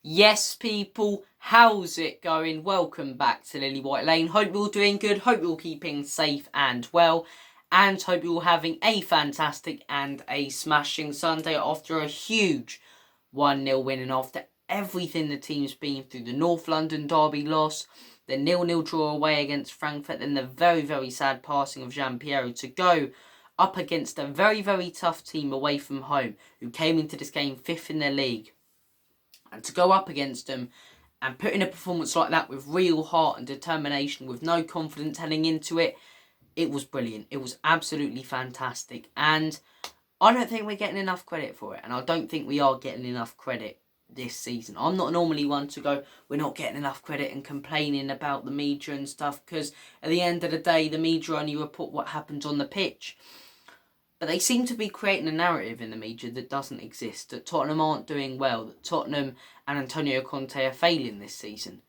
Yes, people, how's it going? Welcome back to Lily White Lane. Hope you're all doing good, hope you're all keeping safe and well, and hope you're all having a fantastic and a smashing Sunday after a huge 1-0 win and after everything the team's been through. The North London derby loss, the 0-0 draw away against Frankfurt, then the very, very sad passing of Gianpiero to go up against a very, very tough team away from home who came into this game 5th in their league. And to go up against them and put in a performance like that with real heart and determination, with no confidence heading into it, it was brilliant. It was absolutely fantastic. And I don't think we're getting enough credit for it. And I don't think we are getting enough credit this season. I'm not normally one to go, we're not getting enough credit and complaining about the media and stuff, because at the end of the day, the media only report what happens on the pitch. But they seem to be creating a narrative in the media that doesn't exist, that Tottenham aren't doing well, that Tottenham and Antonio Conte are failing this season.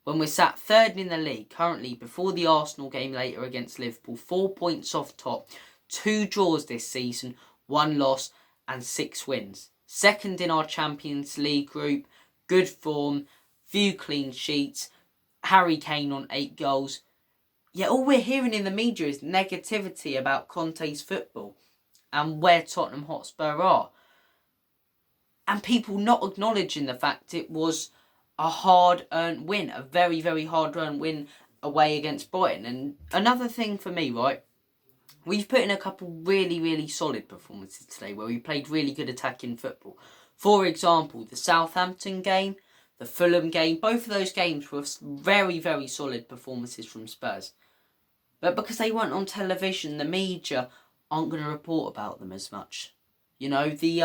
When we're sat third in the league, currently before the Arsenal game later against Liverpool, 4 points off top, 2 draws this season, 1 loss and 6 wins. Second in our Champions League group, good form, few clean sheets, Harry Kane on 8 goals. Yet all we're hearing in the media is negativity about Conte's football and where Tottenham Hotspur are. And people not acknowledging the fact it was a hard-earned win, a very, very hard-earned win away against Brighton. And another thing for me, right, we've put in a couple really, really solid performances today where we played really good attacking football. For example, the Southampton game, the Fulham game, both of those games were very, very solid performances from Spurs. But because they weren't on television, the media aren't going to report about them as much. You know, the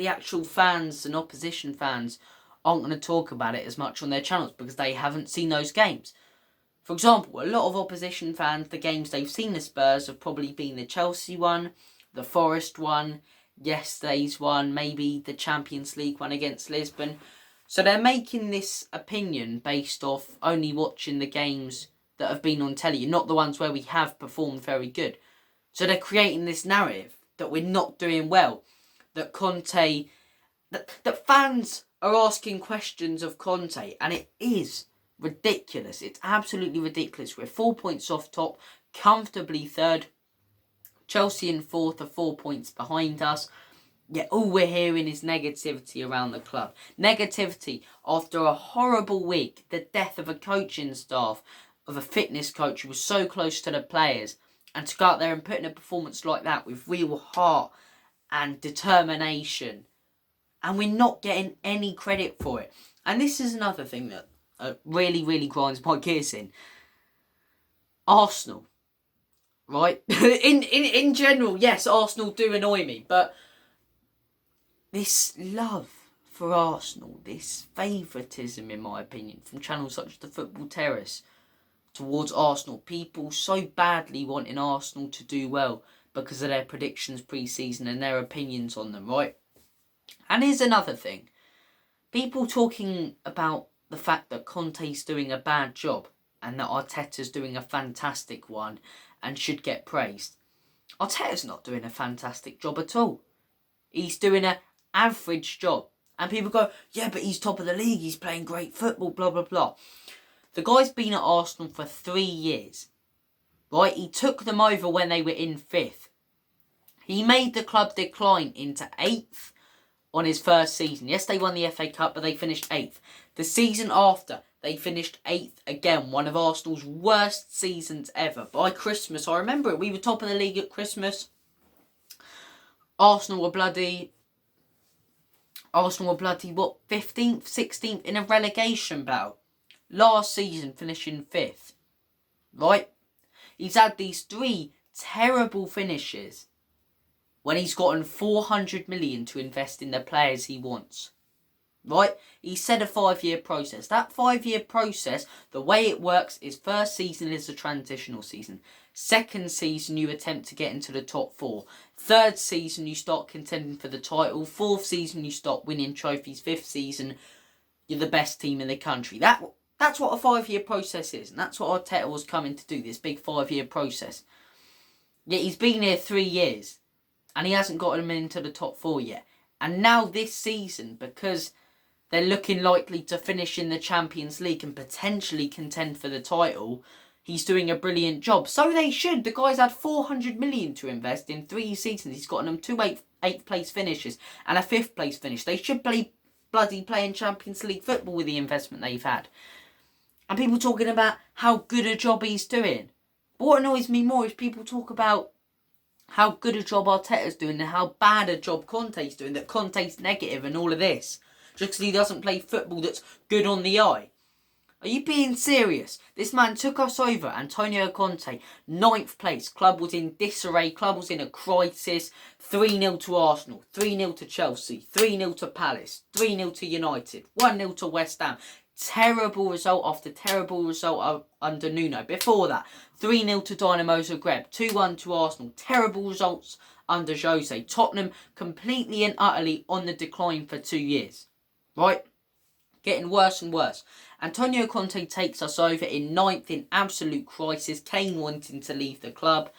actual fans and opposition fans aren't going to talk about it as much on their channels because they haven't seen those games. For example, a lot of opposition fans, the games they've seen the Spurs have probably been the Chelsea one, the Forest one, yesterday's one, maybe the Champions League one against Lisbon. So they're making this opinion based off only watching the games that have been on telly, not the ones where we have performed very good. So they're creating this narrative that we're not doing well, that Conte, that fans are asking questions of Conte, and it is ridiculous. It's absolutely ridiculous. We're 4 points off top, comfortably third. Chelsea in fourth are 4 points behind us. Yet all we're hearing is negativity around the club. Negativity after a horrible week, the death of a coaching staff, of a fitness coach who was so close to the players. And to go out there and put in a performance like that with real heart and determination. And we're not getting any credit for it. And this is another thing that really, really grinds my gears in. Arsenal, right? in general, yes, Arsenal do annoy me. But this love for Arsenal, this favouritism, in my opinion, from channels such as the Football Terrace, towards Arsenal, people so badly wanting Arsenal to do well because of their predictions pre-season and their opinions on them, right? And here's another thing. People talking about the fact that Conte's doing a bad job and that Arteta's doing a fantastic one and should get praised. Arteta's not doing a fantastic job at all. He's doing an average job. And people go, yeah, but he's top of the league, he's playing great football, blah, blah, blah. The guy's been at Arsenal for 3 years, right? He took them over when they were in 5th. He made the club decline into 8th on his first season. Yes, they won the FA Cup, but they finished 8th. The season after, they finished 8th again, one of Arsenal's worst seasons ever. By Christmas, I remember it, we were top of the league at Christmas. Arsenal were bloody, what, 15th, 16th in a relegation battle. Last season, finishing 5th. Right? He's had these 3 terrible finishes when he's gotten 400 million to invest in the players he wants. Right? He said a 5-year process. That 5-year process, the way it works is first season is a transitional season. Second season, you attempt to get into the top 4. Third season, you start contending for the title. Fourth season, you start winning trophies. Fifth season, you're the best team in the country. That's what a 5-year process is. And that's what Arteta was coming to do, this big 5-year process. Yet he's been here 3 years. And he hasn't gotten him into the top 4 yet. And now this season, because They're looking likely to finish in the Champions League and potentially contend for the title. He's doing a brilliant job. So they should. The guy's had 400 million to invest in 3 seasons. He's gotten them 2 eighth place finishes and a 5th place finish. They should bloody playing Champions League football with the investment they've had. And people talking about how good a job he's doing. But what annoys me more is people talk about how good a job Arteta's doing and how bad a job Conte's doing, that Conte's negative and all of this. Just because he doesn't play football that's good on the eye. Are you being serious? This man took us over, Antonio Conte, 9th place. Club was in disarray, club was in a crisis. 3-0 to Arsenal, 3-0 to Chelsea, 3-0 to Palace, 3-0 to United, 1-0 to West Ham. Terrible result after terrible result under Nuno. Before that, 3-0 to Dynamo Zagreb, 2-1 to Arsenal. Terrible results under Jose. Tottenham completely and utterly on the decline for 2 years. Right? Getting worse and worse. Antonio Conte takes us over in 9th in absolute crisis. Kane wanting to leave the club.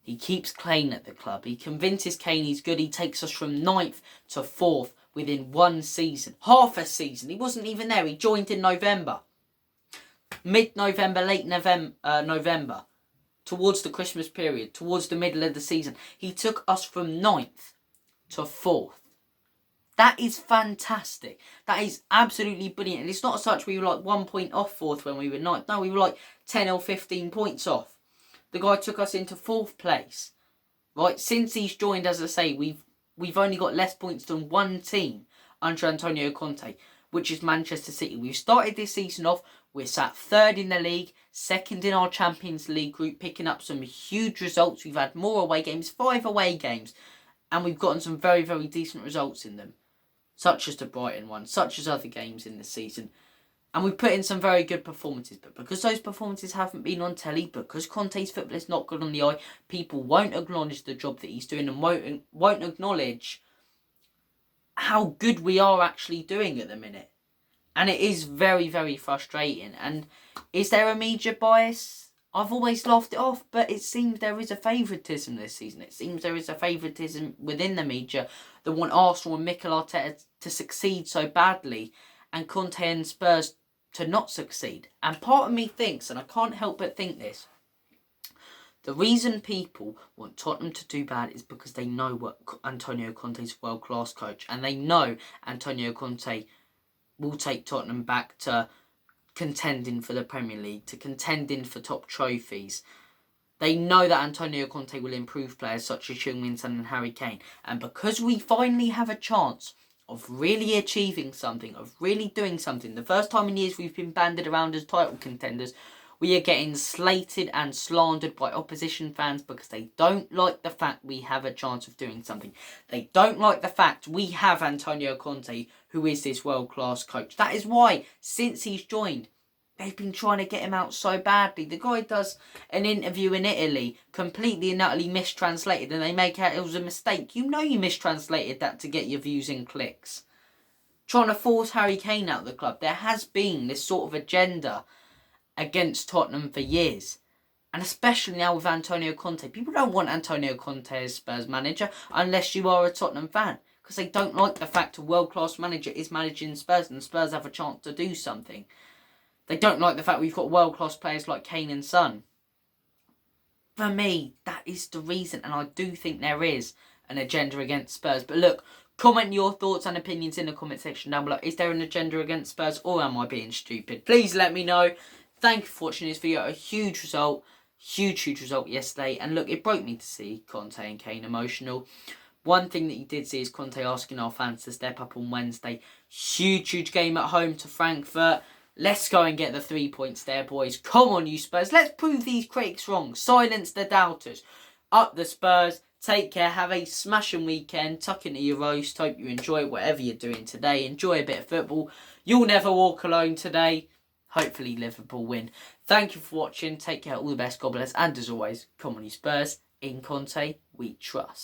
He keeps Kane at the club. He convinces Kane he's good. He takes us from 9th to 4th within 1 season. Half a season. He wasn't even there. He joined in November. Mid-November, late November. Towards the Christmas period. Towards the middle of the season. He took us from 9th to 4th. That is fantastic. That is absolutely brilliant. And it's not such we were like 1 point off 4th when we were 9th. No, we were like 10 or 15 points off. The guy took us into 4th place. Right? Since he's joined, as I say, we've only got less points than one team under Antonio Conte, which is Manchester City. We've started this season off. We're sat 3rd in the league, 2nd in our Champions League group, picking up some huge results. We've had more away games, 5 away games, and we've gotten some very, very decent results in them. Such as the Brighton one, such as other games in the season. And we've put in some very good performances. But because those performances haven't been on telly, because Conte's football is not good on the eye, people won't acknowledge the job that he's doing and won't acknowledge how good we are actually doing at the minute. And it is very, very frustrating. And is there a media bias? I've always laughed it off, but it seems there is a favouritism this season. It seems there is a favouritism within the media that want Arsenal and Mikel Arteta to succeed so badly and Conte and Spurs to not succeed. And part of me thinks, and I can't help but think this, the reason people want Tottenham to do bad is because they know what Antonio Conte's a world-class coach, and they know Antonio Conte will take Tottenham back to contending for the Premier League, to contending for top trophies. They know that Antonio Conte will improve players such as Heung-min Son and Harry Kane. And because we finally have a chance of really achieving something, of really doing something, the first time in years we've been banded around as title contenders, we are getting slated and slandered by opposition fans because they don't like the fact we have a chance of doing something. They don't like the fact we have Antonio Conte, who is this world-class coach. That is why, since he's joined, they've been trying to get him out so badly. The guy does an interview in Italy, completely and utterly mistranslated, and they make out it was a mistake. You know you mistranslated that to get your views and clicks. Trying to force Harry Kane out of the club. There has been this sort of agenda against Tottenham for years. And especially now with Antonio Conte. People don't want Antonio Conte as Spurs manager unless you are a Tottenham fan. Because they don't like the fact a world-class manager is managing Spurs and Spurs have a chance to do something. They don't like the fact we've got world-class players like Kane and Son. For me, that is the reason. And I do think there is an agenda against Spurs. But look, comment your thoughts and opinions in the comment section down below. Is there an agenda against Spurs or am I being stupid? Please let me know. Thank you for watching this video. A huge result. Huge result yesterday. And look, it broke me to see Conte and Kane emotional. One thing that you did see is Conte asking our fans to step up on Wednesday. Huge game at home to Frankfurt. Let's go and get the 3 points there, boys. Come on, you Spurs. Let's prove these critics wrong. Silence the doubters. Up the Spurs. Take care. Have a smashing weekend. Tuck into your roast. Hope you enjoy whatever you're doing today. Enjoy a bit of football. You'll never walk alone today. Hopefully Liverpool win. Thank you for watching. Take care. All the best. God bless. And as always, come on you Spurs. In Conte, we trust.